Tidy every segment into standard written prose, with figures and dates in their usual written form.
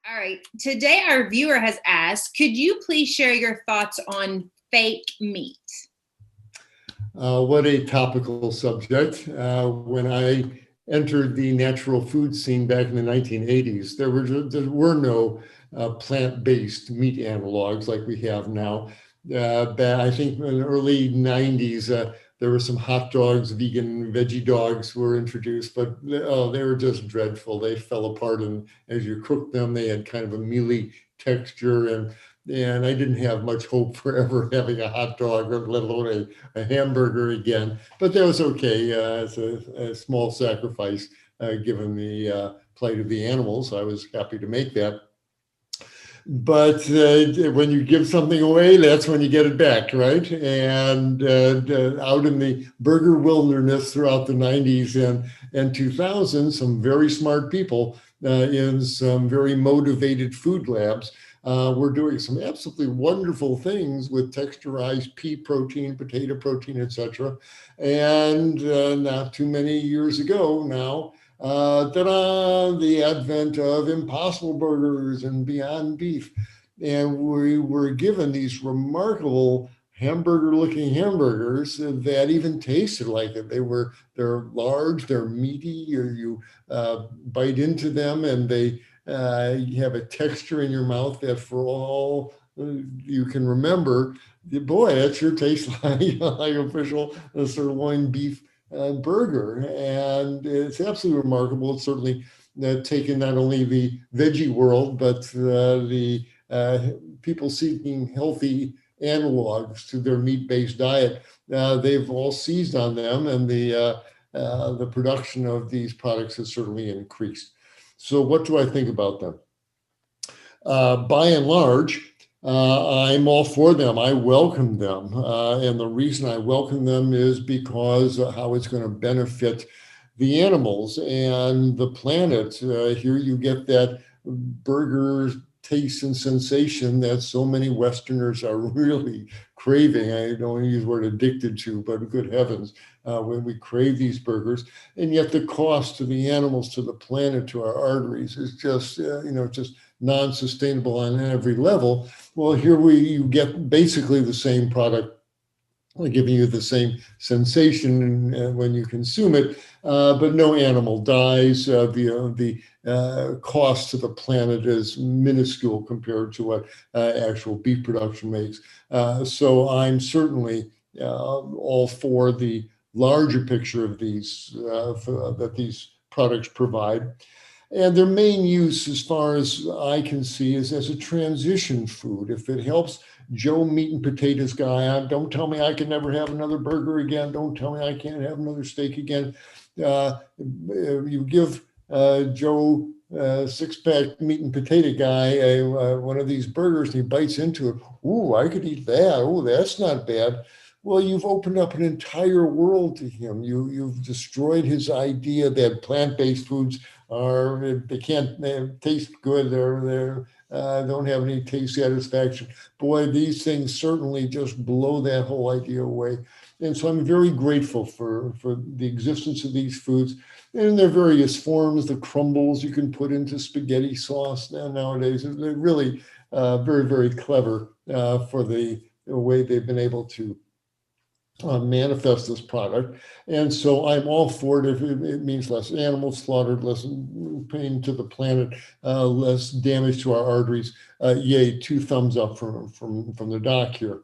All right. Today, our viewer has asked, could you please share your thoughts on fake meat? What a topical subject. When I entered the natural food scene back in the 1980s, there were no plant-based meat analogs like we have now. I think in the early 90s, there were some hot dogs, vegan veggie dogs were introduced, but they were just dreadful. They fell apart, and as you cooked them, they had kind of a mealy texture, and I didn't have much hope for ever having a hot dog, or let alone a hamburger again. But that was okay. It's a small sacrifice given the plight of the animals. I was happy to make that. But when you give something away, that's when you get it back, right? And out in the burger wilderness throughout the 90s and 2000s, some very smart people in some very motivated food labs were doing some absolutely wonderful things with texturized pea protein, potato protein, etc. And not too many years ago now, ta-da, the advent of Impossible Burgers and Beyond Beef. And we were given these remarkable hamburger-looking hamburgers that even tasted like it. They're large, they're meaty, you bite into them, and you have a texture in your mouth that for all you can remember, boy, that sure tastes like official sirloin beef burger. And it's absolutely remarkable. It's certainly taken not only the veggie world, but the people seeking healthy analogs to their meat-based diet. They've all seized on them, and the production of these products has certainly increased. So what do I think about them? By and large, I'm all for them. I welcome them. And the reason I welcome them is because of how it's going to benefit the animals and the planet. Here you get that burger taste and sensation that so many Westerners are really craving. I don't want to use the word addicted to, but good heavens, when we crave these burgers. And yet the cost to the animals, to the planet, to our arteries is just, just non-sustainable on every level. Well, here you get basically the same product, giving you the same sensation when you consume it, but no animal dies. The cost to the planet is minuscule compared to what actual beef production makes. So I'm certainly all for the larger picture of these that these products provide. And their main use, as far as I can see, is as a transition food. If it helps Joe meat and potatoes guy, don't tell me I can never have another burger again. Don't tell me I can't have another steak again. You give Joe six-pack meat and potato guy one of these burgers, and he bites into it. Ooh, I could eat that. Ooh, that's not bad. Well, you've opened up an entire world to him. You've destroyed his idea that plant-based foods they can't taste good. They're don't have any taste satisfaction. Boy, these things certainly just blow that whole idea away. And so I'm very grateful for the existence of these foods in their various forms. The crumbles you can put into spaghetti sauce nowadays. They're really very, very clever for the way they've been able to manifest this product. And so I'm all for it if it means less animals slaughtered, less pain to the planet, less damage to our arteries. Yay, two thumbs up from the doc here.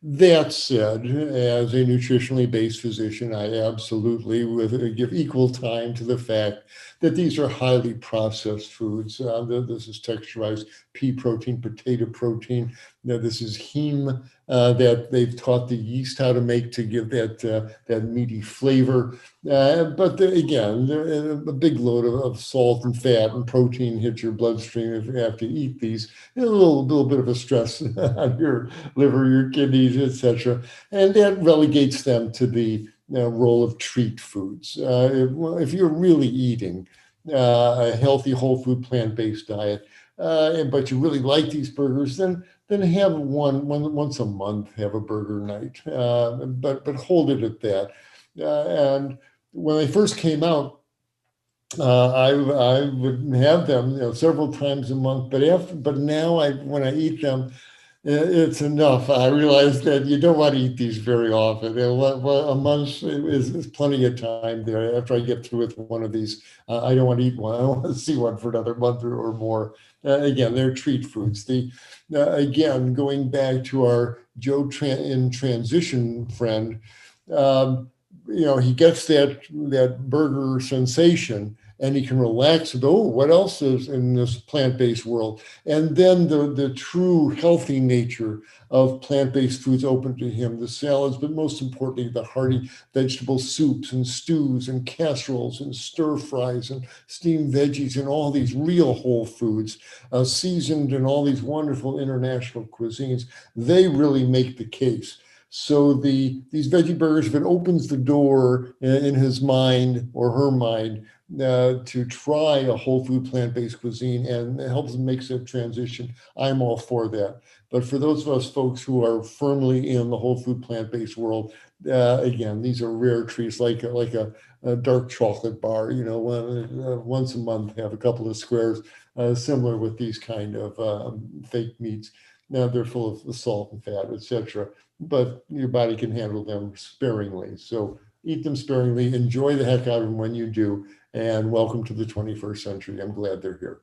That said, as a nutritionally based physician, I absolutely would give equal time to the fact that these are highly processed foods. This is texturized pea protein, potato protein. Now, this is heme that they've taught the yeast how to make to give that meaty flavor. Again, a big load of salt and fat and protein hits your bloodstream if you have to eat these. A little bit of a stress on your liver, your kidneys, etc. And that relegates them to the role of treat foods. If you're really eating a healthy, whole food, plant-based diet, but you really like these burgers, then have once a month, have a burger night, but hold it at that. And when they first came out, I would have them, several times a month, but now when I eat them, it's enough. I realize that you don't want to eat these very often. A month is plenty of time there. After I get through with one of these, I don't want to eat one. I don't want to see one for another month or more. Again, they're treat foods. Again, going back to our in transition friend, um, he gets that burger sensation, and he can relax and go, oh, what else is in this plant-based world? And then the true healthy nature of plant-based foods open to him, the salads, but most importantly, the hearty vegetable soups and stews and casseroles and stir fries and steamed veggies and all these real whole foods, seasoned in all these wonderful international cuisines. They really make the case. So these veggie burgers, if it opens the door in his mind or her mind to try a whole food plant-based cuisine and it helps them make that transition, I'm all for that. But for those of us folks who are firmly in the whole food plant-based world, again, these are rare treats, like a dark chocolate bar. Once a month, have a couple of squares, similar with these kind of fake meats. Now they're full of salt and fat, etc., but your body can handle them sparingly. So eat them sparingly, enjoy the heck out of them when you do, and welcome to the 21st century. I'm glad they're here.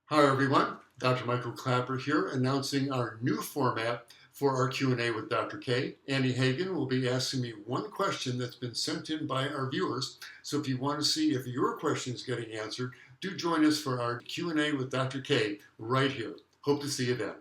Hi, everyone. Dr. Michael Klaper here, announcing our new format for our Q&A with Dr. K. Annie Hagen will be asking me one question that's been sent in by our viewers. So if you want to see if your question is getting answered, do join us for our Q&A with Dr. K right here. Hope to see you then.